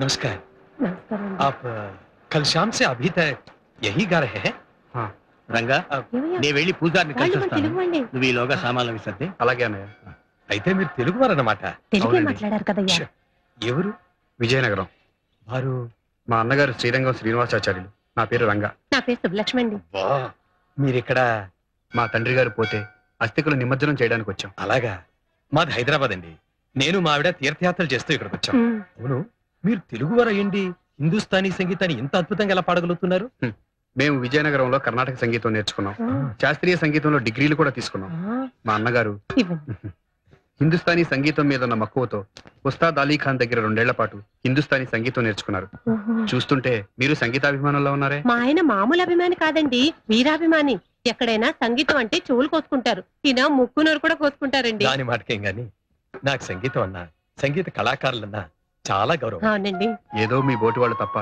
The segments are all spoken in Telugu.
नमस्कार। నమస్కారం అండి. आप कल शाम से अभी तक यही गा रहे हैं? రంగా ఏమయ్యా? నీ వెళ్ళి పూజారిని వాళ్ళు కలిసి మన వస్తాను. తెలుగు వాళ్ళే. నువ్వు ఈలోగా సామాన్లు విసర్ది. అలాగే అన్నయ్య. అయితే మీరు తెలుగువారన్నమాట. తెలుగే అవునండి. మాట్లాడారు కదయ్యా. ఛ, ఎవరు విజయనగరం. వారు? మా అన్నగారు శ్రీరంగం శ్రీనివాసాచార్యులు. నా పేరు రంగా. నా పేరు శుభలక్ష్మి అండి. వా, మీరిక్కడ మా తండ్రి గారు పోతే అస్థికులు నిమజ్జనం చేయడానికి వచ్చాం. అలాగా. మాది హైదరాబాద్ అండి. నేను మా ఆవిడ తీర్థయాత్రలు చేస్తూ ఇక్కడికి వచ్చాం. ఉమ్, అవును, మీరు తెలుగువారు అయ్యండి హిందుస్థానీ సంగీతాన్ని ఇంత అద్భుతంగా ఎలా పాడగలుగుతున్నారు? మేము విజయనగరంలో కర్ణాటక సంగీతం నేర్చుకున్నాం. ఆ, శాస్త్రీయ సంగీతంలో డిగ్రీలు కూడా తీసుకున్నాం. ఆ, మా అన్నగారు ఇవ్వండి. హిందుస్థానీ సంగీతం మీద ఉన్న మక్కువతో ఉస్తాద్ అలీ ఖాన్ దగ్గర 2 ఏళ్ల పాటు హిందుస్థానీ సంగీతం నేర్చుకున్నారు. ఓహో. చూస్తుంటే మీరు సంగీతాభిమానంలో ఉన్నారే. మా ఆయన మామూలు అభిమాని కాదండి, వీరాభిమాని. ఎక్కడైనా సంగీతం అంటే చెవులు కోసుకుంటారు, ఈయన ముక్కు నోరు కూడా కోసుకుంటారండి. దాని మాటకేం గాని నాకు సంగీతం అన్నా సంగీత కళాకారులన్నా చాలా గౌరవం. అవునండి. ఏదో మీ బోటి వాళ్ళు తప్ప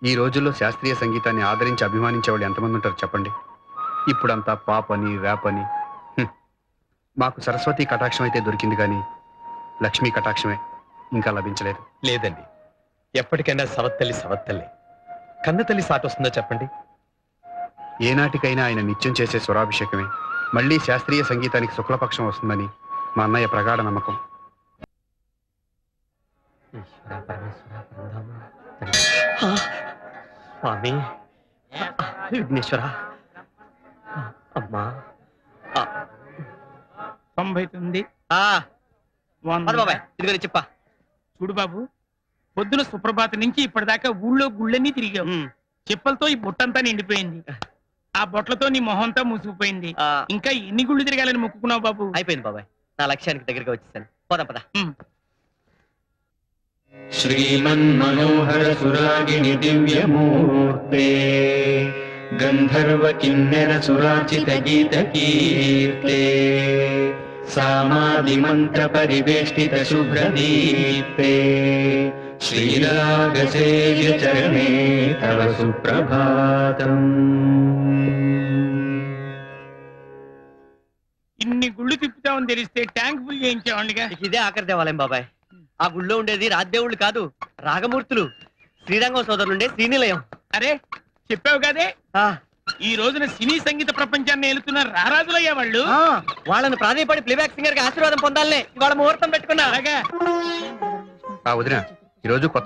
ఈ రోజుల్లో శాస్త్రీయ సంగీతాన్ని ఆదరించి అభిమానించే వాళ్ళు ఎంతమంది ఉంటారు చెప్పండి. ఇప్పుడంతా పాప్ అని ర్యాప్ అని. మాకు సరస్వతి కటాక్షం అయితే దొరికింది కానీ లక్ష్మీ కటాక్షమే ఇంకా లభించలేదు. లేదండి, ఎప్పటికైనా సవత్తల్లి సవత్తల్లి. కన్నతల్లి సాటి వస్తుందో చెప్పండి. ఏనాటికైనా ఆయన నిత్యం చేసే స్వరాభిషేకమే మళ్ళీ శాస్త్రీయ సంగీతానికి శుక్లపక్షం వస్తుందని మా అన్నయ్య ప్రగాఢ నమ్మకం. స్వామి విఘ్నేశ్వర అమ్మా 99 బాబాయ్ ఇదిగో చెప్పా. చూడు బాబు, పొద్దున సుప్రభాత నుంచి ఇప్పటిదాకా ఊళ్ళో గుళ్ళన్నీ తిరిగావు. చెప్పలతో ఈ బొట్టంతా నిండిపోయింది. ఆ బొట్లతో నీ మొహంతా మూసుకుపోయింది. ఇంకా ఎన్ని గుళ్ళు తిరగాలని మొక్కుకున్నావు బాబు? అయిపోయింది బాబాయ్, నా లక్ష్యానికి దగ్గరగా వచ్చేసాను. పోదాం పద. श्रीमन्मनोहर सुरागिणि दिव्यमूर्ते गन्धर्व किन्नर सुराचित गीत कीर्ते सामादि मंत्र परिवेष्टित शुभ्रदीप्ते श्रीराग सेव्य चरणे तव सुप्रभातम्. ఇన్ని గుళ్ళు తిప్పుతామని తెలిస్తే ట్యాంక్ ఫుల్ చేయించావండిగా. ఇదే ఆఖరి దేవాలయం బాబాయ్. ఆ గుళ్ళో ఉండేది రాజదేవుళ్ళు కాదు, రాగమూర్తులు. శ్రీరంగం సోదరులుండే శ్రీనిలయం. అరే చెప్పావు కదే, ఆ, ఈ రోజున సినీ సంగీత ప్రపంచాన్ని ఏలుతున్న రారాజులయ్యా వాళ్ళు. ఆ, వాళ్ళని ప్రాధాయపడి ప్లేబ్యాక్ సింగర్ గా ఆశీర్వాదం పొందాలనే ఇవాళ ముహూర్తం పెట్టుకున్నా. అలాగా ఆ వదిన ఈరోజు కొత్త